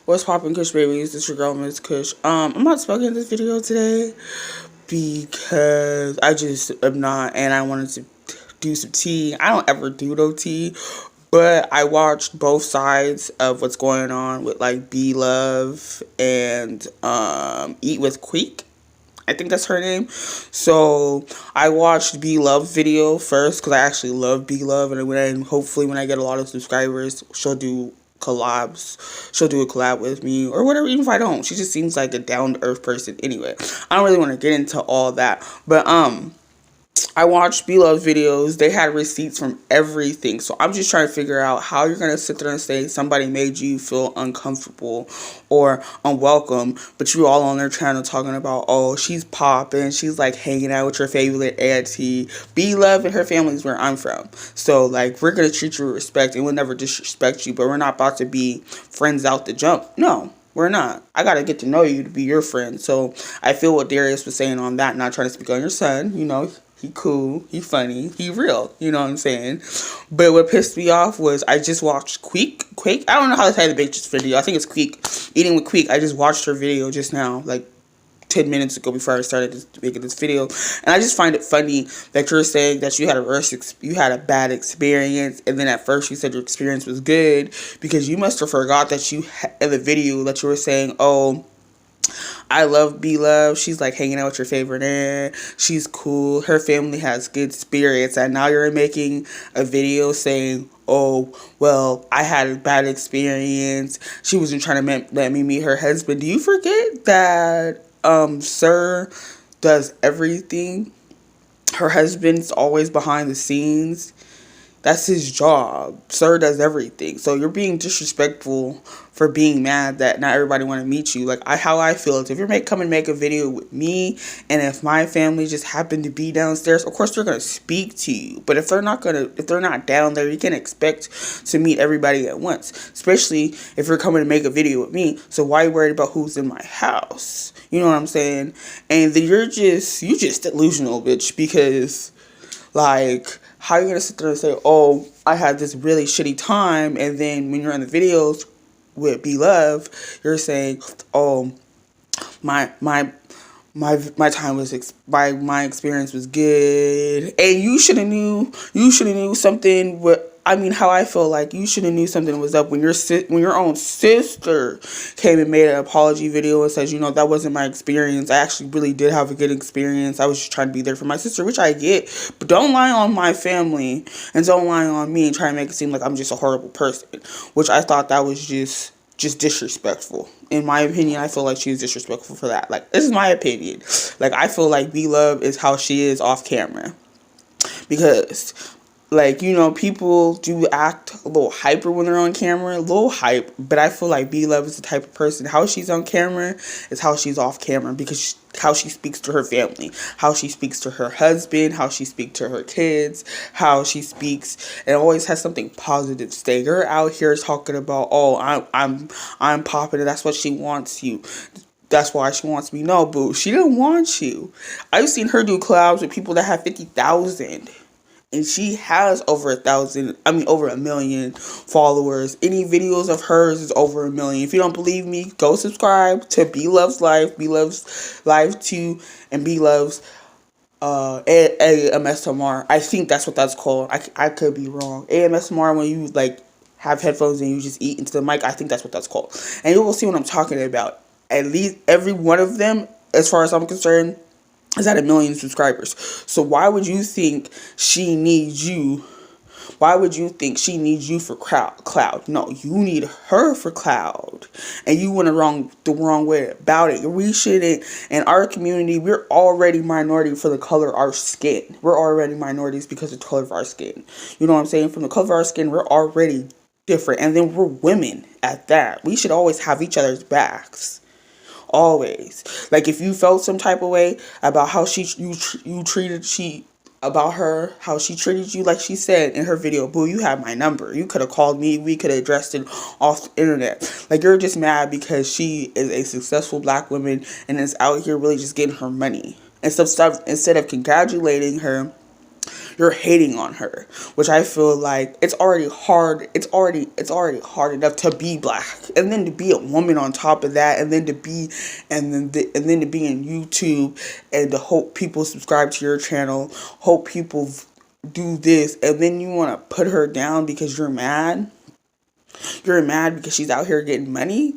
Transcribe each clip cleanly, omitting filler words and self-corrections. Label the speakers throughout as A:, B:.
A: What's poppin', Kush babies? This your girl, Miss Kush. I'm not smoking this video today because I just am not, and I wanted to do some tea. I don't ever do no tea, but I watched both sides of what's going on with like belove and Eat with Queek. I think that's her name. So I watched belove video first because I actually love belove, and hopefully when I get a lot of subscribers, she'll do collabs. She'll do a collab with me or whatever. Even if I don't, she just seems like a down to earth person. Anyway, I don't really want to get into all that, but I watched belove videos. They had receipts from everything. So I'm just trying to figure out how you're going to sit there and say somebody made you feel uncomfortable or unwelcome, but you all on their channel talking about, oh, she's popping, she's like hanging out with your favorite auntie. Belove and her family is where I'm from. So like, we're going to treat you with respect and we'll never disrespect you, but we're not about to be friends out the jump. No. We're not. I got to get to know you to be your friend. So I feel what Darius was saying on that, not trying to speak on your son. You know, he cool, he funny, he real. You know what I'm saying? But what pissed me off was I just watched Queek. I don't know how to say the bitch's video. I think it's Queek. Eating with Queek. I just watched her video just now, like 10 minutes ago before I started making this video, and I just find it funny that you're saying that you had a bad experience, and then at first you said your experience was good because you must have forgot that in the video that you were saying, oh, I love belove. She's like hanging out with your favorite aunt. She's cool. Her family has good spirits, and now you're making a video saying, oh, well, I had a bad experience. She wasn't trying to let me meet her husband. Do you forget that Sir does everything? Her husband's always behind the scenes. That's his job. Sir does everything. So you're being disrespectful for being mad that not everybody want to meet you. Like, how I feel is if you're come and make a video with me, and if my family just happen to be downstairs, of course they're gonna speak to you. But if they're not down there, you can expect to meet everybody at once. Especially if you're coming to make a video with me. So why are you worried about who's in my house? You know what I'm saying? And then you just delusional, bitch, because like, how are you going to sit there and say, oh, I had this really shitty time, and then when you're in the videos with belove, you're saying, oh, my time was my experience was good, and you should have knew something. How I feel like you should have knew something was up when your own sister came and made an apology video and says, you know, that wasn't my experience. I actually really did have a good experience. I was just trying to be there for my sister, which I get, but don't lie on my family and don't lie on me and try to make it seem like I'm just a horrible person, which I thought that was just disrespectful. In my opinion, I feel like she was disrespectful for that. Like, this is my opinion. Like, I feel like belove is how she is off camera. Because, like, you know, people do act a little hyper when they're on camera. A little hype. But I feel like belove is the type of person, how she's on camera is how she's off camera. Because how she speaks to her family, how she speaks to her husband, how she speaks to her kids, how she speaks, and always has something positive to say. You're out here talking about, oh, I'm popping, and that's what she wants you. That's why she wants me. No, boo, she didn't want you. I've seen her do collabs with people that have 50,000. And she has over 1,000,000 followers. Any videos of hers is over 1,000,000. If you don't believe me, go subscribe to belove's Life, belove's Life 2, and belove's AMSMR. I think that's what that's called. I could be wrong. AMSMR, when you like have headphones and you just eat into the mic, I think that's what that's called. And you will see what I'm talking about. At least every one of them, as far as I'm concerned, is at 1,000,000 subscribers. So why would you think she needs you? Why would you think she needs you for cloud? No, you need her for cloud. And you went the wrong way about it. We shouldn't, in our community, we're already minority for the color of our skin. We're already minorities because of the color of our skin. You know what I'm saying? From the color of our skin, we're already different. And then we're women at that. We should always have each other's backs. Always. Like, if you felt some type of way about how how she treated you, like she said in her video, boo, you have my number. You could have called me. We could have addressed it off the internet. Like, you're just mad because she is a successful black woman and is out here really just getting her money. And stuff, instead of congratulating her, You're hating on her, which I feel like it's already hard. It's already hard enough to be black, and then to be a woman on top of that, and then and then to be in YouTube, and to hope people subscribe to your channel, hope people do this, and then you want to put her down because you're mad. You're mad because she's out here getting money.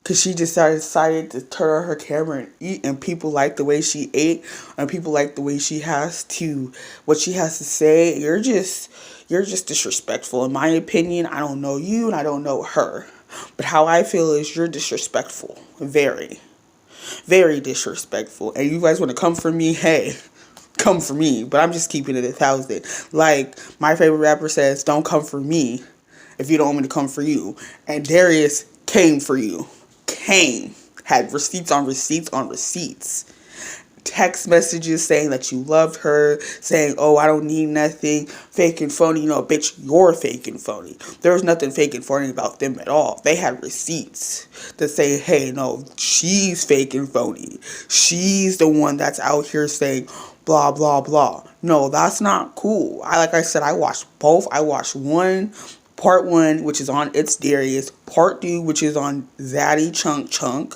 A: Because she just decided to turn on her camera and eat, and people like the way she ate, and people like the way what she has to say. You're just disrespectful. In my opinion, I don't know you and I don't know her. But how I feel is you're disrespectful. Very, very disrespectful. And you guys want to come for me? Hey, come for me. But I'm just keeping it 1,000. Like my favorite rapper says, don't come for me if you don't want me to come for you. And Darius came for you. Had receipts on receipts on receipts. Text messages saying that you loved her, saying, oh, I don't need nothing, fake and phony. No, bitch, you're fake and phony. There was nothing fake and phony about them at all. They had receipts that say, hey, no, she's fake and phony. She's the one that's out here saying blah, blah, blah. No, that's not cool. Like I said, I watched both. I watched part 1, which is on It's Darius. Part 2, which is on Zaddy Chunk.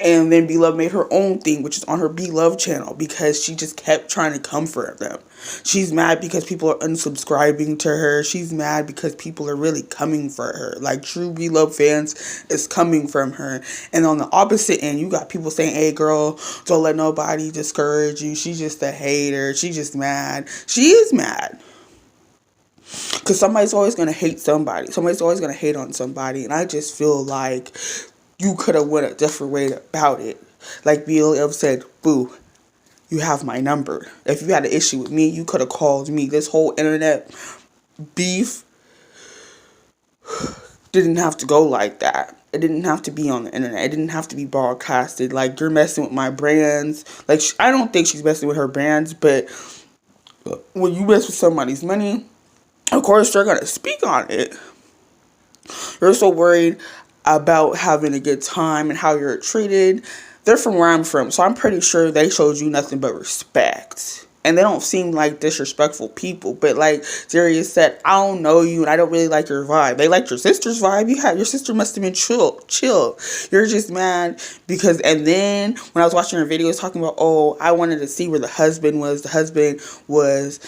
A: And then Belove made her own thing, which is on her Belove channel, because she just kept trying to come for them. She's mad because people are unsubscribing to her. She's mad because people are really coming for her. Like, true Belove fans is coming from her. And on the opposite end, you got people saying, hey, girl, don't let nobody discourage you. She's just a hater. She's just mad. She is mad. Because somebody's always going to hate somebody. Somebody's always going to hate on somebody. And I just feel like you could have went a different way about it. Like belove said, boo, you have my number. If you had an issue with me, you could have called me. This whole internet beef didn't have to go like that. It didn't have to be on the internet. It didn't have to be broadcasted. Like, you're messing with my brands. Like, I don't think she's messing with her brands, but when you mess with somebody's money, of course they're going to speak on it. You're so worried about having a good time and how you're treated. They're from where I'm from, so I'm pretty sure they showed you nothing but respect. And they don't seem like disrespectful people. But like Darius said, I don't know you and I don't really like your vibe. They liked your sister's vibe. Your sister must have been chill. You're just mad because, and then when I was watching her videos talking about, oh, I wanted to see where the husband was. The husband was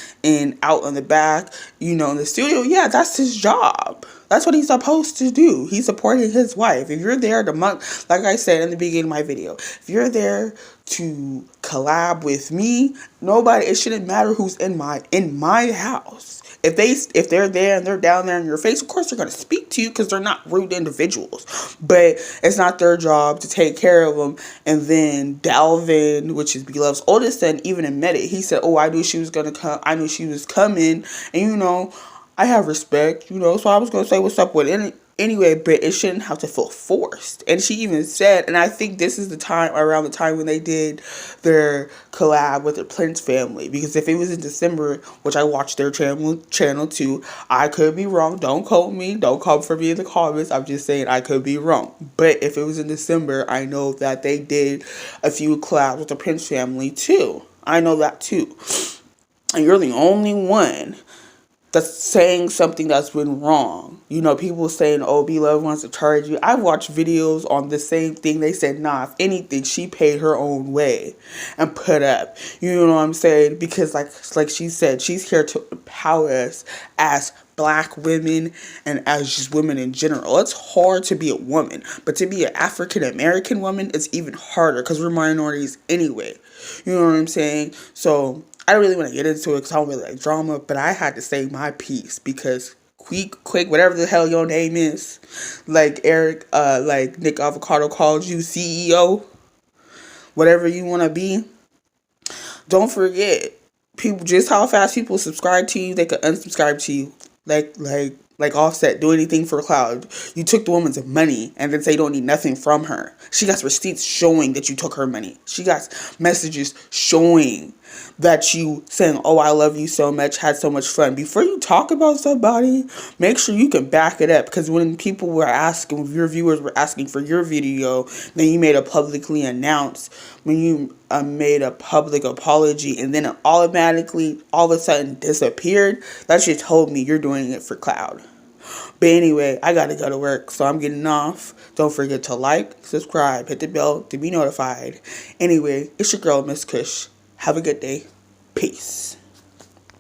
A: out in the back, in the studio. Yeah, that's his job. That's what he's supposed to do. He's supporting his wife. If you're there like I said in the beginning of my video, if you're there to collab with me, it shouldn't matter who's in my house. If they're there and they're down there in your face, of course they're going to speak to you because they're not rude individuals. But it's not their job to take care of them. And then Dalvin, which is Belove's oldest son, even admitted, he said, oh, I knew she was going to come. I knew she was coming. And I have respect, so I was going to say what's up with it anyway, but it shouldn't have to feel forced. And she even said, and I think this is around the time when they did their collab with the Prince family, because if it was in December, which I watched their channel too, I could be wrong. Don't quote me. Don't come for me in the comments. I'm just saying I could be wrong. But if it was in December, I know that they did a few collabs with the Prince family too. I know that too. And you're the only one that's saying something that's been wrong. People saying, oh, Belove wants to charge you. I've watched videos on the same thing. They said, nah, if anything, she paid her own way and put up. You know what I'm saying? Because like she said, she's here to empower us as Black women and as just women in general. It's hard to be a woman, but to be an African American woman is even harder because we're minorities anyway. You know what I'm saying? So I don't really want to get into it because I don't really like drama, but I had to say my piece because quick, whatever the hell your name is, like Eric, like Nick Avocado called you CEO, whatever you want to be, don't forget, people, just how fast people subscribe to you, they could unsubscribe to you. Like Offset, do anything for cloud. You took the woman's money and then say you don't need nothing from her. She got receipts showing that you took her money. She got messages showing that you saying, oh, I love you so much, had so much fun. Before you talk about somebody, make sure you can back it up. Because when people were asking, your viewers were asking for your video, then you made a publicly announced, when you made a public apology, and then it automatically, all of a sudden, disappeared, that just told me you're doing it for cloud. But anyway, I gotta go to work, so I'm getting off. Don't forget to like, subscribe, hit the bell to be notified. Anyway, it's your girl, Miss Kush. Have a good day. Peace.